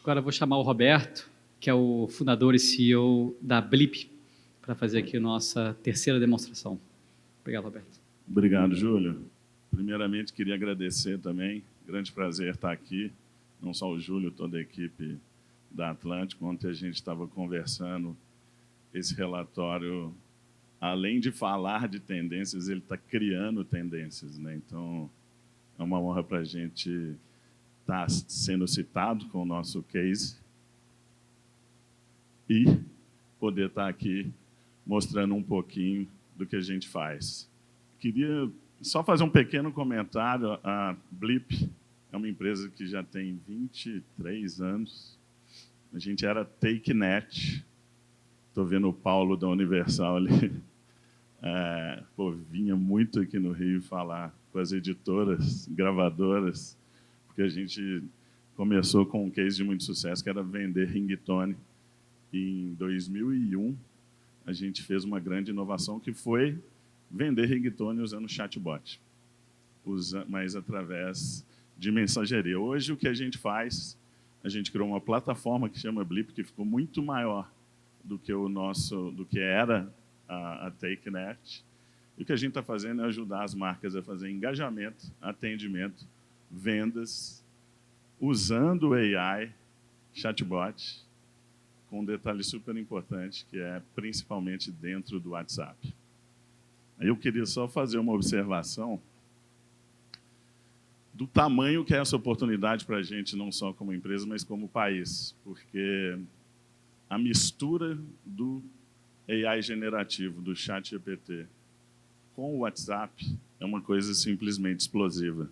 Agora eu vou chamar o Roberto, que é o fundador e CEO da Blip, para fazer aqui a nossa terceira demonstração. Obrigado, Roberto. Obrigado, Júlio. Primeiramente, queria agradecer também. Grande prazer estar aqui. Não só o Júlio, toda a equipe da Atlântico. Ontem a gente estava conversando. Esse relatório, além de falar de tendências, ele está criando tendências, né? Então, é uma honra para a gente estar sendo citado com o nosso case e poder estar aqui mostrando um pouquinho do que a gente faz. Queria só fazer um pequeno comentário. A Blip é uma empresa que já tem 23 anos. A gente era TakeNet. Estou vendo o Paulo da Universal ali. Vinha muito aqui no Rio falar com as editoras, gravadoras, porque a gente começou com um case de muito sucesso, que era vender ringtone. Em 2001, a gente fez uma grande inovação, que foi vender ringtone usando chatbot, mas através de mensageria. Hoje, o que a gente faz, a gente criou uma plataforma que chama Blip, que ficou muito maior do que era a TakeNet. E o que a gente está fazendo é ajudar as marcas a fazer engajamento, atendimento, vendas, usando AI, chatbot, com um detalhe super importante, que é principalmente dentro do WhatsApp. Aí eu queria só fazer uma observação do tamanho que é essa oportunidade para a gente, não só como empresa, mas como país, porque a mistura do AI generativo, do ChatGPT, com o WhatsApp é uma coisa simplesmente explosiva.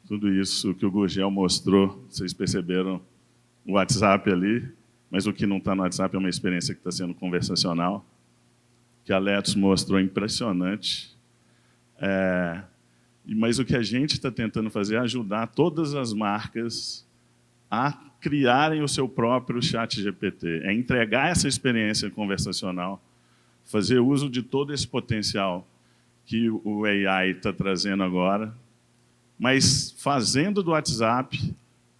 Tudo isso que o Gurgel mostrou, vocês perceberam o WhatsApp ali, mas o que não está no WhatsApp é uma experiência que está sendo conversacional, que a Letos mostrou impressionante. Mas o que a gente está tentando fazer é ajudar todas as marcas a criarem o seu próprio ChatGPT, é entregar essa experiência conversacional, fazer uso de todo esse potencial que o AI está trazendo agora, mas fazendo do WhatsApp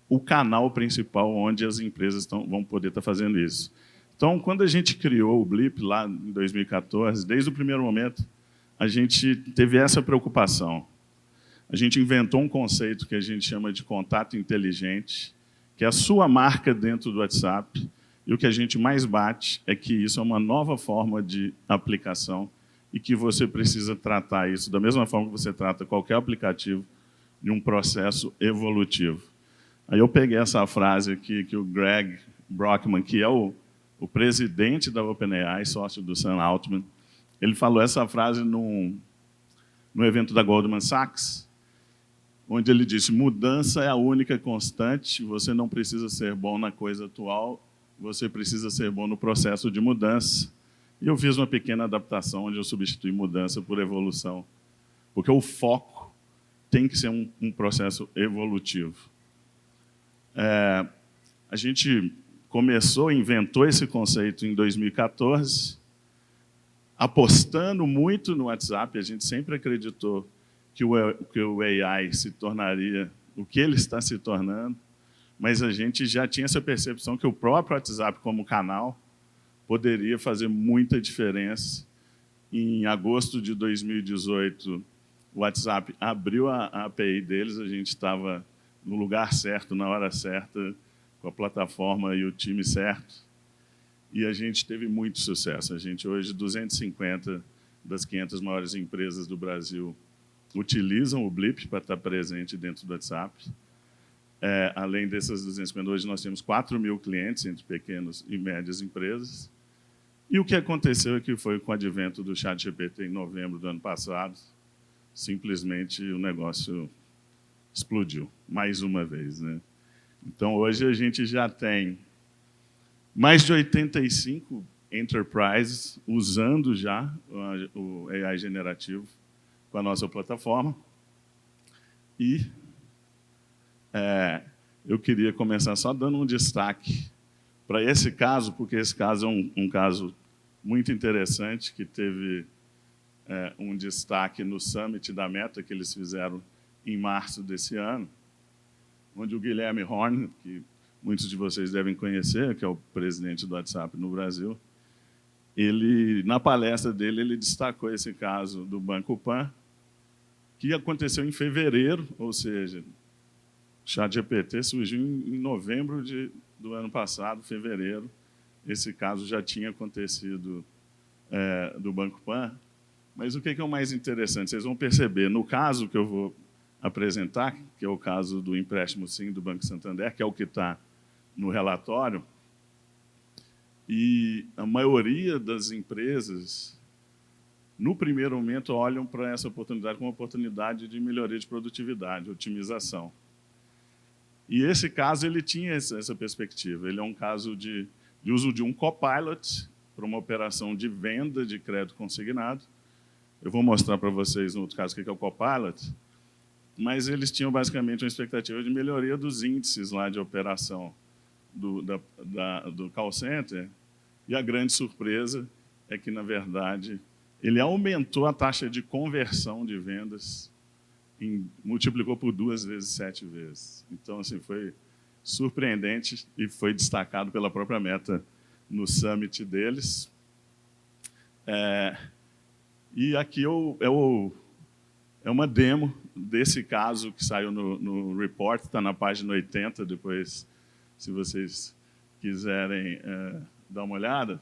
o canal principal onde as empresas vão poder estar fazendo isso. Então, quando a gente criou o Blip, lá em 2014, desde o primeiro momento, a gente teve essa preocupação. A gente inventou um conceito que a gente chama de contato inteligente, que é a sua marca dentro do WhatsApp, e o que a gente mais bate é que isso é uma nova forma de aplicação e que você precisa tratar isso da mesma forma que você trata qualquer aplicativo de um processo evolutivo. Aí eu peguei essa frase aqui que o Greg Brockman, que é o presidente da OpenAI, sócio do Sam Altman, ele falou essa frase no evento da Goldman Sachs, onde ele disse: mudança é a única constante, você não precisa ser bom na coisa atual, você precisa ser bom no processo de mudança. E eu fiz uma pequena adaptação, onde eu substituí mudança por evolução, porque o foco tem que ser um processo evolutivo. A gente inventou esse conceito em 2014, apostando muito no WhatsApp. A gente sempre acreditou que o AI se tornaria o que ele está se tornando, mas a gente já tinha essa percepção que o próprio WhatsApp como canal poderia fazer muita diferença. Em agosto de 2018, o WhatsApp abriu a API deles, a gente estava no lugar certo, na hora certa, com a plataforma e o time certo, e a gente teve muito sucesso. A gente hoje, 250 das 500 maiores empresas do Brasil utilizam o Blip para estar presente dentro do WhatsApp. Além dessas 250, hoje nós temos 4.000 clientes entre pequenas e médias empresas. E o que aconteceu é que foi com o advento do ChatGPT em novembro do ano passado, simplesmente o negócio explodiu, mais uma vez, né? Então, hoje a gente já tem mais de 85 enterprises usando já o AI generativo com a nossa plataforma. E eu queria começar só dando um destaque para esse caso, porque esse caso é um caso muito interessante, que teve um destaque no Summit da Meta, que eles fizeram em março desse ano, onde o Guilherme Horn, que muitos de vocês devem conhecer, que é o presidente do WhatsApp no Brasil. Ele, na palestra dele, ele destacou esse caso do Banco Pan, que aconteceu em fevereiro, ou seja, o ChatGPT surgiu em novembro do ano passado, fevereiro. Esse caso já tinha acontecido do Banco Pan. Mas o que é o mais interessante? Vocês vão perceber, no caso que eu vou apresentar, que é o caso do empréstimo SIM do Banco Santander, que é o que está no relatório, e a maioria das empresas, no primeiro momento, olham para essa oportunidade como uma oportunidade de melhoria de produtividade, otimização. E esse caso ele tinha essa perspectiva. Ele é um caso de uso de um copilot para uma operação de venda de crédito consignado. Eu vou mostrar para vocês, no outro caso, o que é o copilot, mas eles tinham basicamente uma expectativa de melhoria dos índices lá de operação do call center, e a grande surpresa é que, na verdade, ele aumentou a taxa de conversão de vendas, multiplicou por 2 vezes, 7 vezes. Então, assim, foi surpreendente e foi destacado pela própria Meta no summit deles. E aqui é uma demo desse caso que saiu no report, está na página 80, depois, se vocês quiserem dar uma olhada.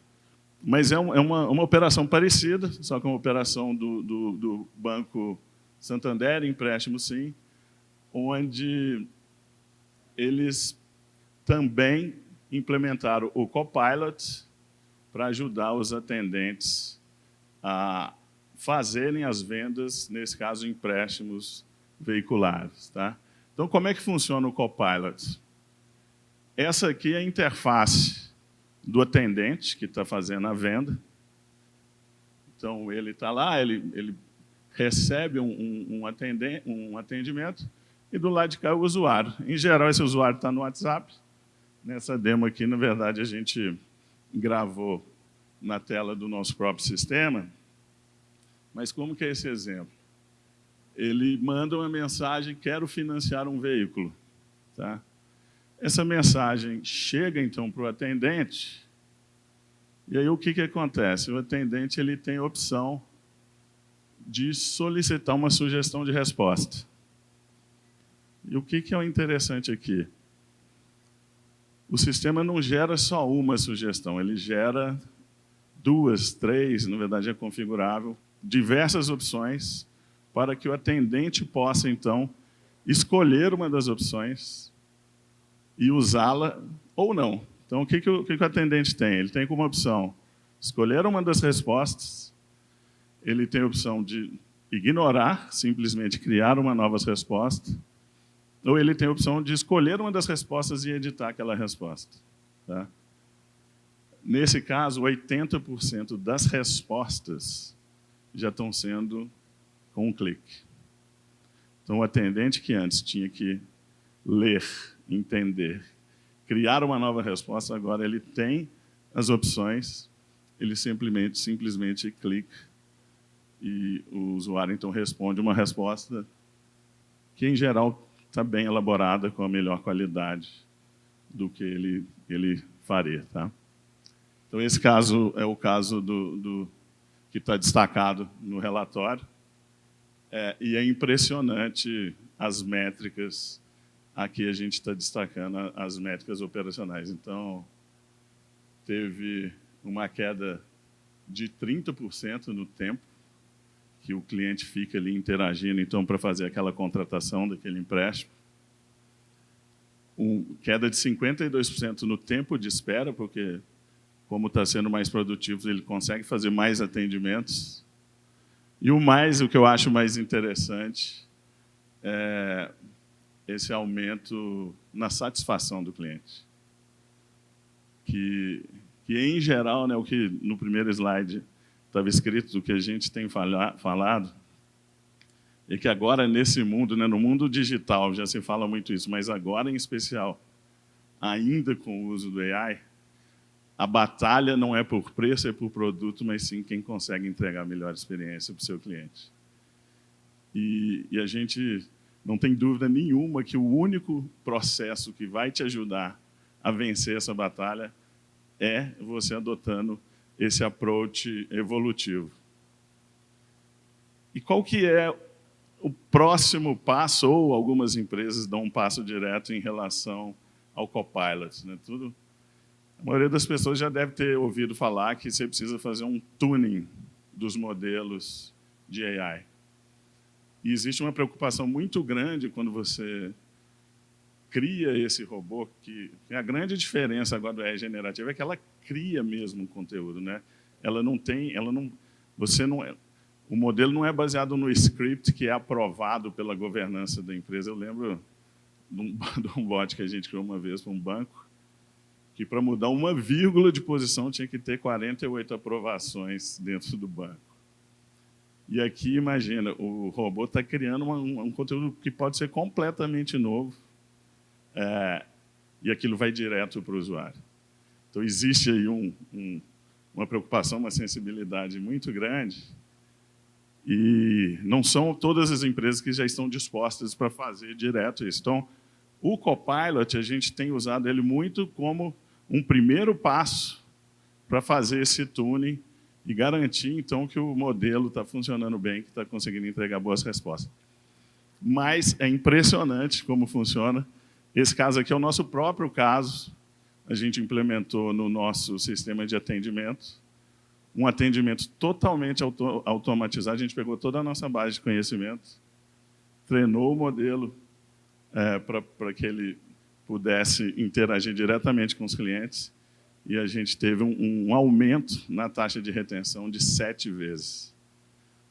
Mas é uma operação parecida, só que é uma operação do Banco Santander, empréstimo sim, onde eles também implementaram o Copilot para ajudar os atendentes a fazerem as vendas, nesse caso, empréstimos veiculares. Tá? Então, como é que funciona o Copilot? Essa aqui é a interface do atendente que está fazendo a venda. Então, ele está lá, ele recebe um atendimento, e do lado de cá é o usuário. Em geral, esse usuário está no WhatsApp. Nessa demo aqui, na verdade, a gente gravou na tela do nosso próprio sistema. Mas como que é esse exemplo? Ele manda uma mensagem: quero financiar um veículo. Tá? Essa mensagem chega, então, para o atendente, e aí o que acontece? O atendente ele tem a opção de solicitar uma sugestão de resposta. E o que é o interessante aqui? O sistema não gera só uma sugestão, ele gera 2, 3, na verdade é configurável, diversas opções para que o atendente possa, então, escolher uma das opções e usá-la ou não. Então, o que o atendente tem? Ele tem como opção escolher uma das respostas, ele tem a opção de ignorar, simplesmente criar uma nova resposta, ou ele tem a opção de escolher uma das respostas e editar aquela resposta. Tá? Nesse caso, 80% das respostas já estão sendo com um clique. Então, o atendente que antes tinha que ler, entender, criar uma nova resposta, agora ele tem as opções, ele simplesmente clica e o usuário, então, responde uma resposta que, em geral, está bem elaborada, com a melhor qualidade do que ele faria. Tá? Então, esse caso é o caso que está destacado no relatório, e é impressionante as métricas. Aqui a gente está destacando as métricas operacionais. Então, teve uma queda de 30% no tempo que o cliente fica ali interagindo, então, para fazer aquela contratação daquele empréstimo. Queda de 52% no tempo de espera, porque, como está sendo mais produtivo, ele consegue fazer mais atendimentos. E o que eu acho mais interessante é esse aumento na satisfação do cliente. Que em geral, né, o que no primeiro slide estava escrito, do que a gente tem falado, é que agora, nesse mundo, né, no mundo digital, já se fala muito isso, mas agora, em especial, ainda com o uso do AI, a batalha não é por preço, é por produto, mas sim quem consegue entregar a melhor experiência para o seu cliente. E a gente não tem dúvida nenhuma que o único processo que vai te ajudar a vencer essa batalha é você adotando esse approach evolutivo. E qual que é o próximo passo, ou algumas empresas dão um passo direto em relação ao Copilot, né? A maioria das pessoas já deve ter ouvido falar que você precisa fazer um tuning dos modelos de AI. E existe uma preocupação muito grande quando você cria esse robô, que a grande diferença agora do AI generativo é que ela cria mesmo conteúdo, né? O modelo não é baseado no script que é aprovado pela governança da empresa. Eu lembro de um bot que a gente criou uma vez para um banco, que para mudar uma vírgula de posição tinha que ter 48 aprovações dentro do banco. E aqui, imagina, o robô está criando um conteúdo que pode ser completamente novo, e aquilo vai direto para o usuário. Então, existe aí uma preocupação, uma sensibilidade muito grande, e não são todas as empresas que já estão dispostas para fazer direto isso. Então, o Copilot, a gente tem usado ele muito como um primeiro passo para fazer esse tuning e garantir, então, que o modelo está funcionando bem, que está conseguindo entregar boas respostas. Mas é impressionante como funciona. Esse caso aqui é o nosso próprio caso. A gente implementou no nosso sistema de atendimento um atendimento totalmente automatizado. A gente pegou toda a nossa base de conhecimento, treinou o modelo para que ele pudesse interagir diretamente com os clientes, e a gente teve um aumento na taxa de retenção de 7 vezes.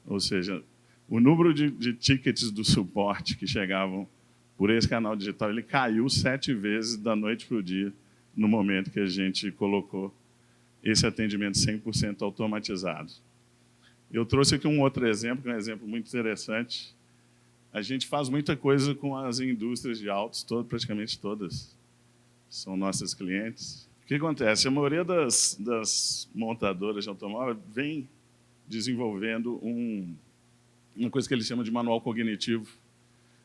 Ou seja, o número de tickets do suporte que chegavam por esse canal digital, ele caiu 7 vezes da noite para o dia, no momento que a gente colocou esse atendimento 100% automatizado. Eu trouxe aqui um outro exemplo, que é um exemplo muito interessante. A gente faz muita coisa com as indústrias de autos, praticamente todas são nossas clientes. O que acontece? A maioria das montadoras de automóvel vem desenvolvendo uma coisa que eles chamam de manual cognitivo,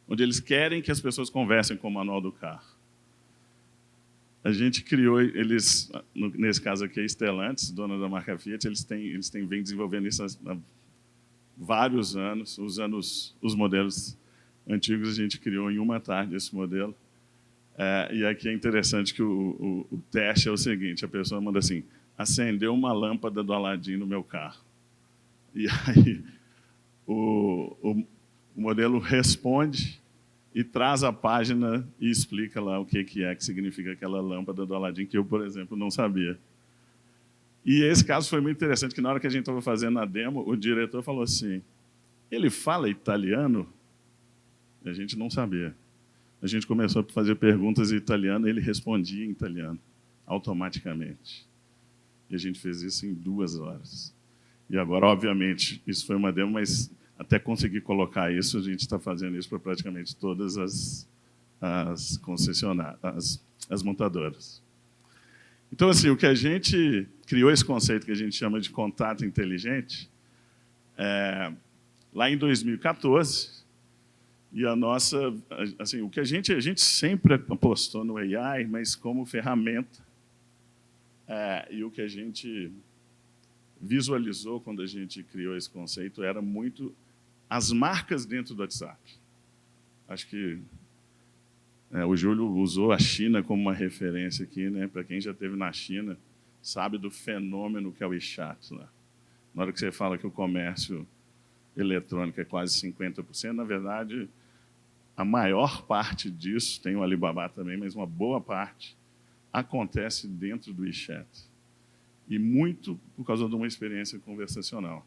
onde eles querem que as pessoas conversem com o manual do carro. A gente criou, nesse caso aqui, a Stellantis, dona da marca Fiat, eles vêm desenvolvendo isso há vários anos, usando os modelos antigos. A gente criou em uma tarde esse modelo. E aqui é interessante que o teste é o seguinte: a pessoa manda assim, acendeu uma lâmpada do Aladim no meu carro. E aí o modelo responde e traz a página e explica lá o que significa aquela lâmpada do Aladim, que eu, por exemplo, não sabia. E esse caso foi muito interessante, que na hora que a gente estava fazendo a demo, o diretor falou assim, ele fala italiano? E a gente não sabia. A gente começou a fazer perguntas em italiano e ele respondia em italiano, automaticamente. E a gente fez isso em 2 horas. E agora, obviamente, isso foi uma demo, mas até conseguir colocar isso, a gente está fazendo isso para praticamente todas as concessionárias, as montadoras. Então, assim, o que a gente criou esse conceito que a gente chama de contato inteligente, lá em 2014, e a nossa, assim, o que a gente sempre apostou no AI, mas como ferramenta, e o que a gente visualizou quando a gente criou esse conceito era muito as marcas dentro do WhatsApp. Acho que o Júlio usou a China como uma referência aqui, né? Para quem já esteve na China, sabe do fenômeno que é o WeChat lá. Na hora que você fala que o comércio eletrônico é quase 50%, na verdade, a maior parte disso, tem o Alibaba também, mas uma boa parte acontece dentro do WeChat. E muito por causa de uma experiência conversacional.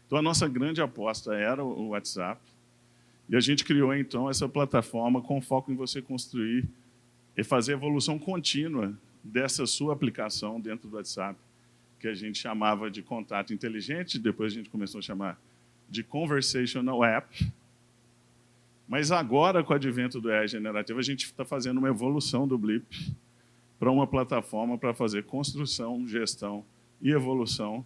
Então, a nossa grande aposta era o WhatsApp, e a gente criou, então, essa plataforma com foco em você construir e fazer evolução contínua dessa sua aplicação dentro do WhatsApp, que a gente chamava de contato inteligente, depois a gente começou a chamar de Conversational App. Mas agora, com o advento do AI generativo, a gente está fazendo uma evolução do Blip para uma plataforma para fazer construção, gestão e evolução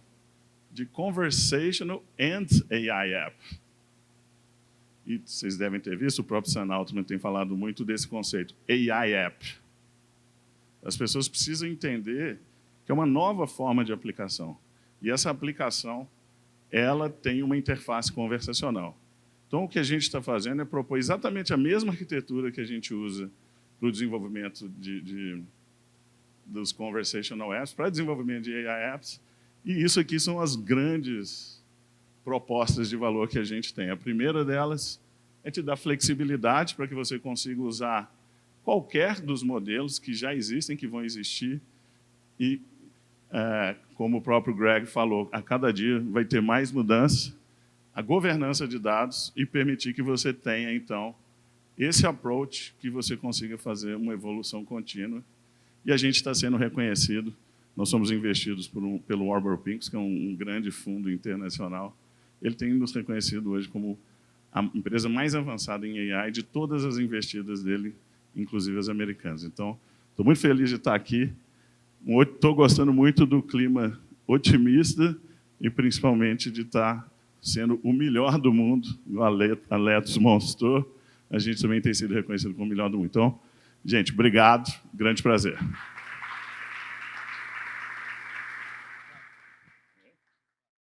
de Conversational and AI App. E vocês devem ter visto, o próprio Sam Altman tem falado muito desse conceito, AI App. As pessoas precisam entender que é uma nova forma de aplicação. E essa aplicação, ela tem uma interface conversacional. Então, o que a gente está fazendo é propor exatamente a mesma arquitetura que a gente usa para o desenvolvimento dos Conversational Apps, para o desenvolvimento de AI Apps, e isso aqui são as grandes propostas de valor que a gente tem. A primeira delas é te dar flexibilidade para que você consiga usar qualquer dos modelos que já existem, que vão existir, e, como o próprio Greg falou, a cada dia vai ter mais mudança, a governança de dados e permitir que você tenha, então, esse approach que você consiga fazer uma evolução contínua. E a gente está sendo reconhecido, nós somos investidos pelo Warburg Pincus, que é um grande fundo internacional. Ele tem nos reconhecido hoje como a empresa mais avançada em AI de todas as investidas dele, inclusive as americanas. Então, estou muito feliz de estar aqui. Estou gostando muito do clima otimista e, principalmente, de estar sendo o melhor do mundo. O Aletos mostrou. A gente também tem sido reconhecido como o melhor do mundo. Então, gente, obrigado. Grande prazer.